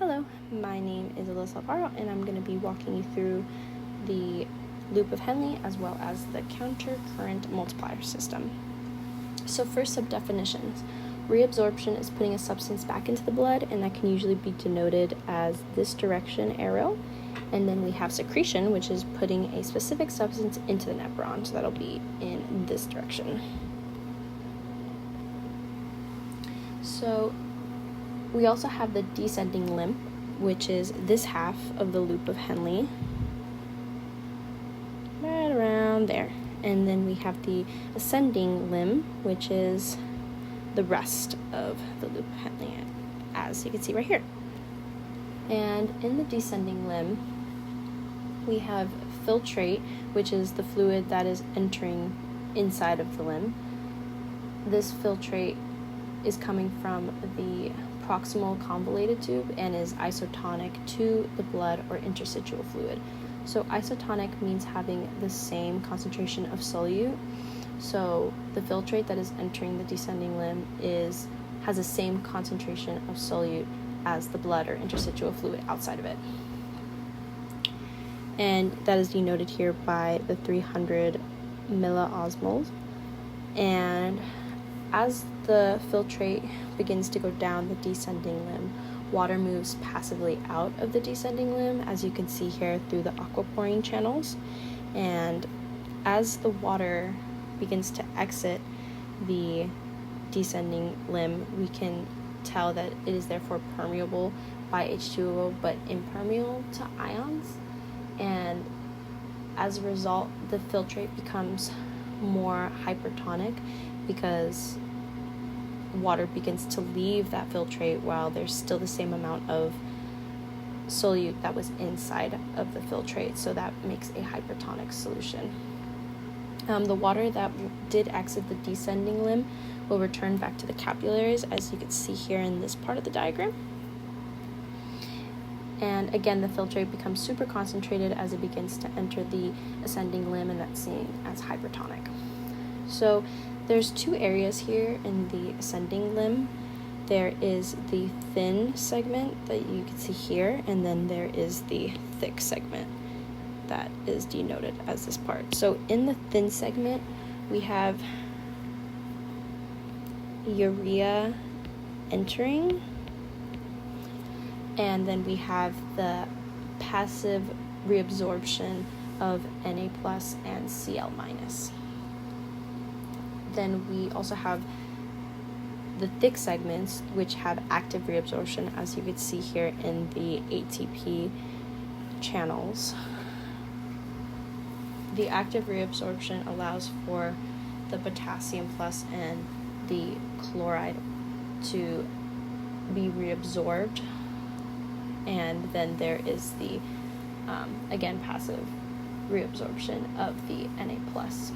Hello, my name is Alyssa Alvaro, and I'm going to be walking you through the loop of Henle as well as the counter current multiplier system. So first, some definitions. Reabsorption is putting a substance back into the blood, and that can usually be denoted as this direction arrow. And then we have secretion, which is putting a specific substance into the nephron, so that'll be in this direction. So we also have the descending limb, which is this half of the loop of Henle, right around there. And then we have the ascending limb, which is the rest of the loop of Henle, as you can see right here. And in the descending limb, we have filtrate, which is the fluid that is entering inside of the limb. This filtrate is coming from the proximal convoluted tube and is isotonic to the blood or interstitial fluid. So isotonic means having the same concentration of solute. So the filtrate that is entering the descending limb has the same concentration of solute as the blood or interstitial fluid outside of it. And that is denoted here by the 300 milliosmoles. And as the filtrate begins to go down the descending limb, water moves passively out of the descending limb, as you can see here through the aquaporin channels. And as the water begins to exit the descending limb, we can tell that it is therefore permeable by H2O but impermeable to ions. And as a result, the filtrate becomes more hypertonic because water begins to leave that filtrate while there's still the same amount of solute that was inside of the filtrate, so that makes a hypertonic solution. The water that did exit the descending limb will return back to the capillaries, as you can see here in this part of the diagram. And again, the filtrate becomes super concentrated as it begins to enter the ascending limb, and that's seen as hypertonic. So there's two areas here in the ascending limb. There is the thin segment that you can see here, and then there is the thick segment that is denoted as this part. So in the thin segment, we have urea entering, and then we have the passive reabsorption of Na plus and Cl minus. Then we also have the thick segments, which have active reabsorption, as you can see here in the ATP channels. The active reabsorption allows for the potassium plus and the chloride to be reabsorbed, and then there is the again passive reabsorption of the Na plus.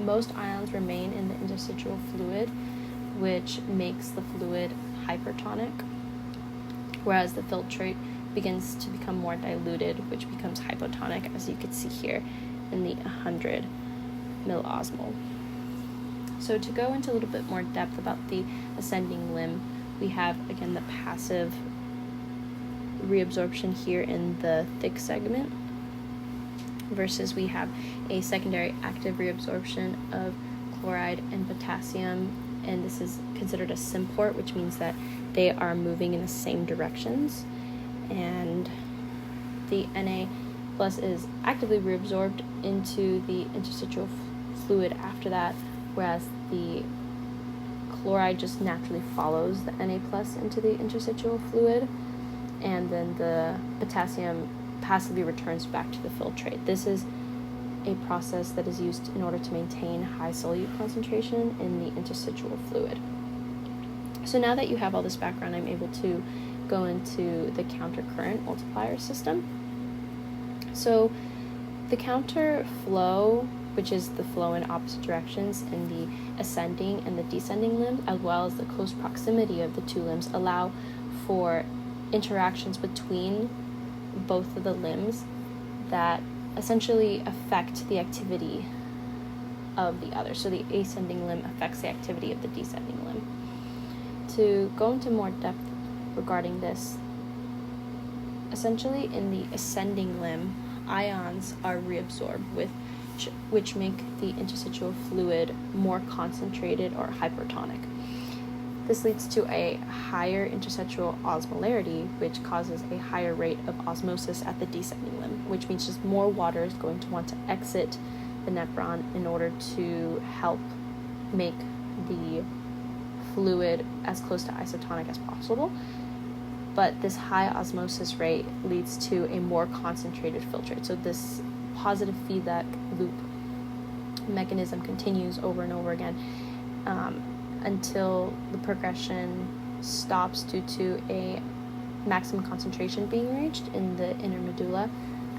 Most ions remain in the interstitial fluid, which makes the fluid hypertonic, whereas the filtrate begins to become more diluted, which becomes hypotonic, as you can see here in the 100 milliosmol. So to go into a little bit more depth about the ascending limb, we have again the passive reabsorption here in the thick segment, versus we have a secondary active reabsorption of chloride and potassium, and this is considered a symport, which means that they are moving in the same directions. And the Na plus is actively reabsorbed into the interstitial fluid after that, whereas the chloride just naturally follows the Na plus into the interstitial fluid, and then the potassium passively returns back to the filtrate. This is a process that is used in order to maintain high solute concentration in the interstitial fluid. So now that you have all this background, I'm able to go into the countercurrent multiplier system. So the counter flow, which is the flow in opposite directions in the ascending and the descending limb, as well as the close proximity of the two limbs, allow for interactions between both of the limbs that essentially affect the activity of the other. So the ascending limb affects the activity of the descending limb. To go into more depth regarding this, essentially in the ascending limb, ions are reabsorbed, which make the interstitial fluid more concentrated or hypertonic. This leads to a higher interstitial osmolarity, which causes a higher rate of osmosis at the descending limb, which means just more water is going to want to exit the nephron in order to help make the fluid as close to isotonic as possible. But this high osmosis rate leads to a more concentrated filtrate. So this positive feedback loop mechanism continues over and over again until the progression stops due to a maximum concentration being reached in the inner medulla,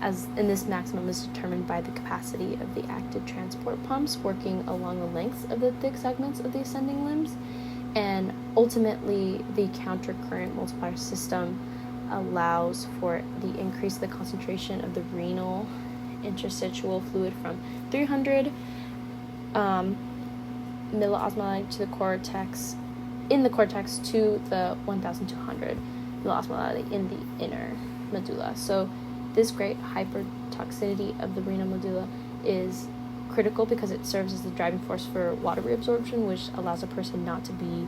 and this maximum is determined by the capacity of the active transport pumps working along the lengths of the thick segments of the ascending limbs. And ultimately, the countercurrent multiplier system allows for the increase of the concentration of the renal interstitial fluid from 300 milliosmolarity to the cortex, in the cortex, to the 1,200 milliosmolarity in the inner medulla. So this great hypertoxicity of the renal medulla is critical because it serves as the driving force for water reabsorption, which allows a person not to be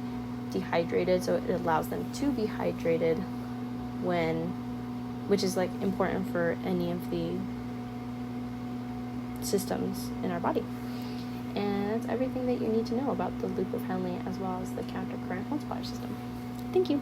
dehydrated. So it allows them to be hydrated which is like important for any of the systems in our body. And that's everything that you need to know about the loop of Henle as well as the countercurrent multiplier system. Thank you.